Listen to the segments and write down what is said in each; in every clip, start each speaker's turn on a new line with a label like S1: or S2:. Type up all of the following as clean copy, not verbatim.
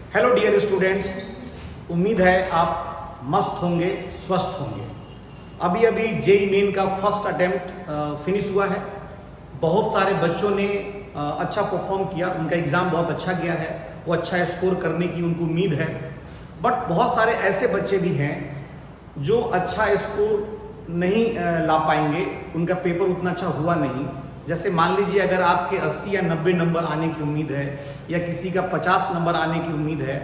S1: Hello dear students, उम्मीद है आप मस्त होंगे, स्वस्थ होंगे। अभी अभी जेईई मेन का फर्स्ट अटेम्प्ट फिनिश हुआ है। बहुत सारे बच्चों ने अच्छा परफॉर्म किया, उनका एग्ज़ाम बहुत अच्छा गया है, वो अच्छा स्कोर करने की उनको उम्मीद है। बट बहुत सारे ऐसे बच्चे भी हैं जो अच्छा स्कोर नहीं ला पाएंगे, उनका पेपर उतना अच्छा हुआ नहीं। जैसे मान लीजिए अगर आपके 80 या 90 नंबर आने की उम्मीद है या किसी का 50 नंबर आने की उम्मीद है,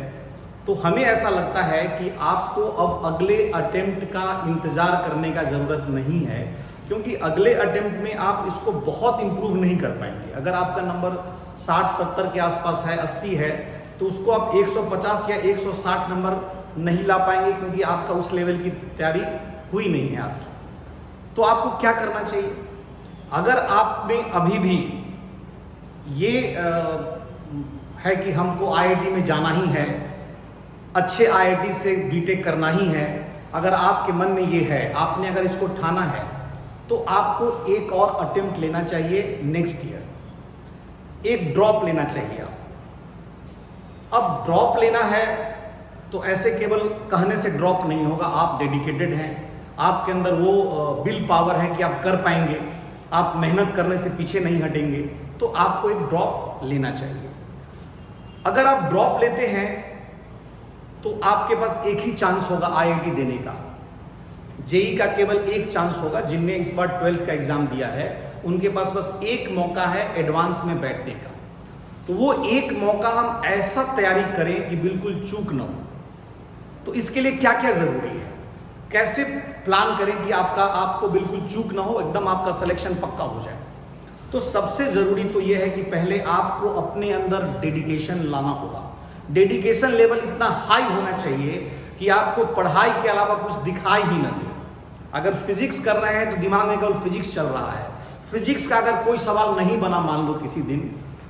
S1: तो हमें ऐसा लगता है कि आपको अब अगले अटेम्प्ट का इंतज़ार करने का ज़रूरत नहीं है, क्योंकि अगले अटेम्प्ट में आप इसको बहुत इम्प्रूव नहीं कर पाएंगे। अगर आपका नंबर 60-70 के आसपास है, 80 है, तो उसको आप 150 या 160 नंबर नहीं ला पाएंगे, क्योंकि आपका उस लेवल की तैयारी हुई नहीं है आपकी। तो आपको क्या करना चाहिए? अगर आप में अभी भी ये है कि हमको आईआईटी में जाना ही है, अच्छे आईआईटी से बीटेक करना ही है, अगर आपके मन में ये है, आपने अगर इसको ठाना है, तो आपको एक और अटेम्प्ट लेना चाहिए नेक्स्ट ईयर। एक ड्रॉप लेना चाहिए आप। अब ड्रॉप लेना है तो ऐसे केवल कहने से ड्रॉप नहीं होगा। आप डेडिकेटेड हैं, आपके अंदर वो विल पावर है कि आप कर पाएंगे, आप मेहनत करने से पीछे नहीं हटेंगे, तो आपको एक ड्रॉप लेना चाहिए। अगर आप ड्रॉप लेते हैं तो आपके पास एक ही चांस होगा आईआईटी देने का। जेईई का केवल एक चांस होगा। जिनने इस बार 12th का एग्जाम दिया है उनके पास बस एक मौका है एडवांस में बैठने का। तो वो एक मौका हम ऐसा तैयारी करें कि बिल्कुल चूक ना हो। तो इसके लिए क्या क्या जरूरी है, कैसे प्लान करें कि आपको बिल्कुल चूक ना हो, एकदम आपका सिलेक्शन पक्का हो जाए। तो सबसे जरूरी तो यह है कि पहले आपको अपने अंदर डेडिकेशन लाना होगा। डेडिकेशन लेवल इतना हाई होना चाहिए कि आपको पढ़ाई के अलावा कुछ दिखाई ही ना दे। अगर फिजिक्स कर रहे हैं तो दिमाग में केवल फिजिक्स चल रहा है। फिजिक्स का अगर कोई सवाल नहीं बना, मान लो किसी दिन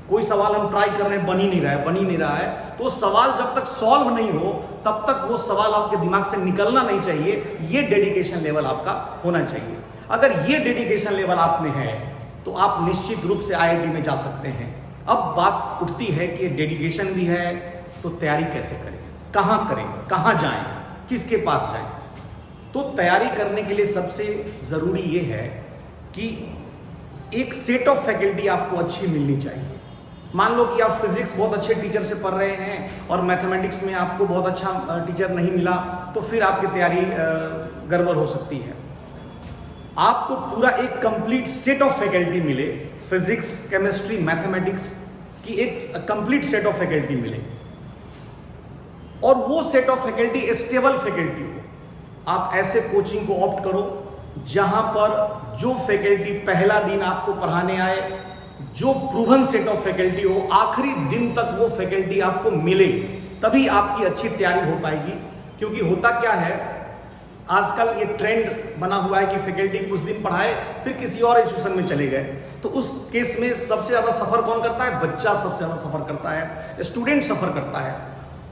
S1: कोई सवाल हम ट्राई कर रहे हैं, बन ही नहीं रहा है, तो सवाल जब तक सॉल्व नहीं हो तब तक वो सवाल आपके दिमाग से निकलना नहीं चाहिए। ये डेडिकेशन लेवल आपका होना चाहिए। अगर ये डेडिकेशन लेवल आप में है तो आप निश्चित रूप से आईआईटी में जा सकते हैं। अब बात उठती है कि डेडिकेशन भी है तो तैयारी कैसे करें, कहाँ करें, कहाँ जाएं, किसके पास जाएं। तो तैयारी करने के लिए सबसे ज़रूरी ये है कि एक सेट ऑफ फैकल्टी आपको अच्छी मिलनी चाहिए। मान लो कि आप फिजिक्स बहुत अच्छे टीचर से पढ़ रहे हैं और मैथमेटिक्स में आपको बहुत अच्छा टीचर नहीं मिला, तो फिर आपकी तैयारी गड़बड़ हो सकती है। आपको पूरा एक कंप्लीट सेट ऑफ फैकल्टी मिले, फिजिक्स, केमिस्ट्री, मैथमेटिक्स की एक कंप्लीट सेट ऑफ फैकल्टी मिले, और वो set of faculty stable faculty हो। आप ऐसे कोचिंग को ऑप्ट करो जहां पर जो फैकल्टी पहला दिन आपको पढ़ाने आए, जो प्रूवन सेट ऑफ फैकल्टी हो, आखिरी दिन तक वो फैकल्टी आपको मिले, तभी आपकी अच्छी तैयारी हो पाएगी। क्योंकि होता क्या है, आजकल ये ट्रेंड बना हुआ है कि फैकल्टी कुछ दिन पढ़ाए फिर किसी और इंस्टीट्यूशन में चले गए, तो उस केस में सबसे ज़्यादा सफ़र कौन करता है? बच्चा सबसे ज़्यादा सफ़र करता है, स्टूडेंट सफ़र करता है।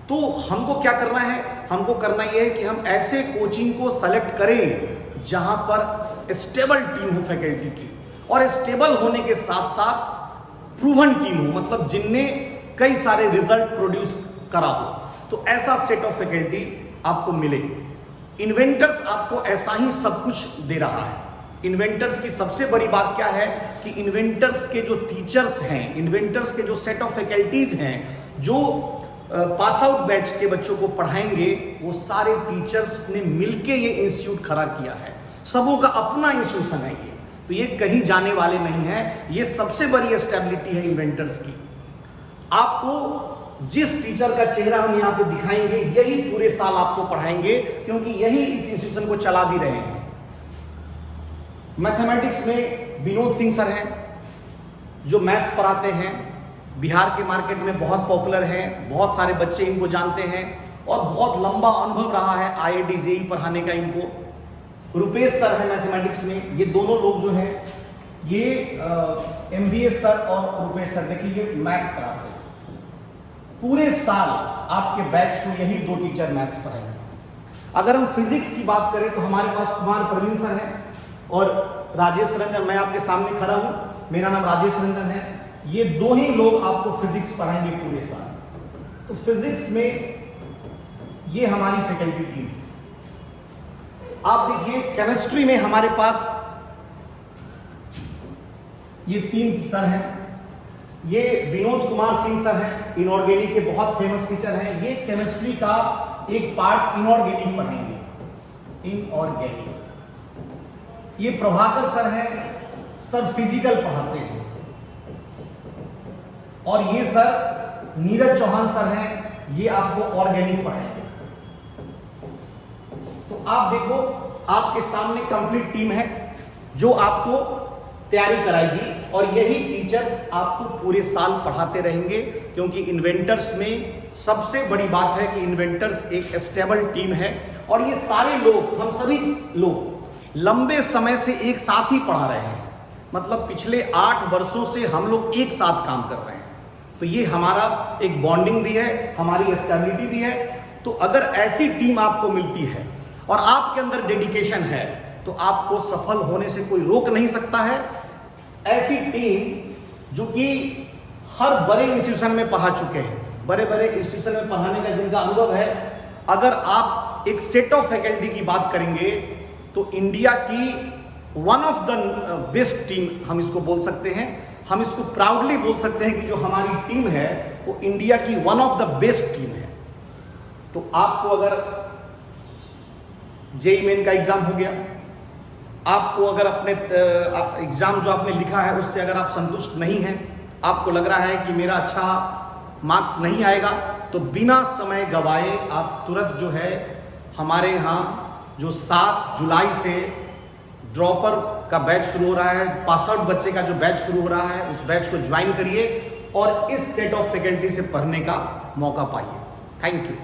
S1: तो हमको क्या करना है? हमको करना यह है कि हम ऐसे कोचिंग को सेलेक्ट करें जहां पर स्टेबल टीम हो फैकल्टी की, और स्टेबल होने के साथ साथ प्रूवन टीम हो, मतलब जिनने कई सारे रिजल्ट प्रोड्यूस करा हो। तो ऐसा सेट ऑफ फैकल्टी आपको मिले। इन्वेंटर्स आपको ऐसा ही सब कुछ दे रहा है। इन्वेंटर्स की सबसे बड़ी बात क्या है कि इन्वेंटर्स के जो टीचर्स हैं, इन्वेंटर्स के जो सेट ऑफ फैकल्टीज हैं, जो पास आउट बैच के बच्चों को पढ़ाएंगे, वो सारे टीचर्स ने मिलके ये इंस्टीट्यूट खड़ा किया है। सबों का अपना इंस्टीट्यूशन है ये, तो ये कहीं जाने वाले नहीं है। ये सबसे बड़ी स्टेबिलिटी है इन्वेंटर्स की। आपको जिस टीचर का चेहरा हम यहाँ पे दिखाएंगे, यही पूरे साल आपको पढ़ाएंगे, क्योंकि यही इस इंस्टीट्यूशन को चला भी रहे हैं। मैथमेटिक्स में विनोद सिंह सर हैं जो मैथ्स पढ़ाते हैं, बिहार के मार्केट में बहुत पॉपुलर हैं, बहुत सारे बच्चे इनको जानते हैं और बहुत लंबा अनुभव रहा है आईआईटी जेईई पढ़ाने का इनको। रुपेश सर है मैथमेटिक्स में। ये दोनों लोग जो हैं, ये एमबीए सर और रुपेश सर, देखिए ये मैथ्स पढ़ाते हैं। पूरे साल आपके बैच को यही दो टीचर मैथ्स पढ़ाएंगे। अगर हम फिजिक्स की बात करें तो हमारे पास कुमार प्रवीण सर हैं और राजेश रंजन। मैं आपके सामने खड़ा हूं, मेरा नाम राजेश रंजन है। ये दो ही लोग आपको फिजिक्स पढ़ाएंगे पूरे साल। तो तो फिजिक्स में ये हमारी फैकल्टी टीम। आप देखिए केमिस्ट्री में हमारे पास ये 3 सर हैं। ये विनोद कुमार सिंह सर हैं, इनऑर्गेनिक के बहुत फेमस टीचर हैं। ये केमिस्ट्री का एक पार्ट इनऑर्गेनिक पढ़ाएंगे, इनऑर्गेनिक। ये प्रभाकर सर हैं, सर फिजिकल पढ़ाते हैं। और ये सर नीरज चौहान सर हैं, ये आपको ऑर्गेनिक पढ़ाएंगे। तो आप देखो आपके सामने कंप्लीट टीम है जो आपको तैयारी कराएगी, और यही टीचर्स आपको पूरे साल पढ़ाते रहेंगे, क्योंकि इन्वेंटर्स में सबसे बड़ी बात है कि इन्वेंटर्स एक स्टेबल टीम है। और ये सारे लोग, हम सभी लोग लंबे समय से एक साथ ही पढ़ा रहे हैं, मतलब पिछले 8 वर्षों से हम लोग एक साथ काम कर रहे हैं। तो ये हमारा एक बॉन्डिंग भी है, हमारी स्टेबिलिटी भी है। तो अगर ऐसी टीम आपको मिलती है और आपके अंदर डेडिकेशन है, तो आपको सफल होने से कोई रोक नहीं सकता है। ऐसी टीम जो कि हर बड़े इंस्टीट्यूशन में पढ़ा चुके हैं, बड़े बड़े इंस्टीट्यूशन में पढ़ाने का जिनका अनुभव है। अगर आप एक सेट ऑफ फैकल्टी की बात करेंगे तो इंडिया की one of the best team हम इसको बोल सकते हैं। हम इसको प्राउडली बोल सकते हैं कि जो हमारी टीम है वो इंडिया की one of the best team है। तो आपको अगर जेईई मेन का एग्जाम हो गया, आपको अगर अपने एग्जाम जो आपने लिखा है उससे अगर आप संतुष्ट नहीं हैं, आपको लग रहा है कि मेरा अच्छा मार्क्स नहीं आएगा, तो बिना समय गवाए आप तुरंत जो है हमारे यहाँ जो 7 जुलाई से ड्रॉपर का बैच शुरू हो रहा है, पास आउट बच्चे का जो बैच शुरू हो रहा है, उस बैच को ज्वाइन करिए और इस सेट ऑफ फैकल्टी से पढ़ने का मौका पाइए। Thank you.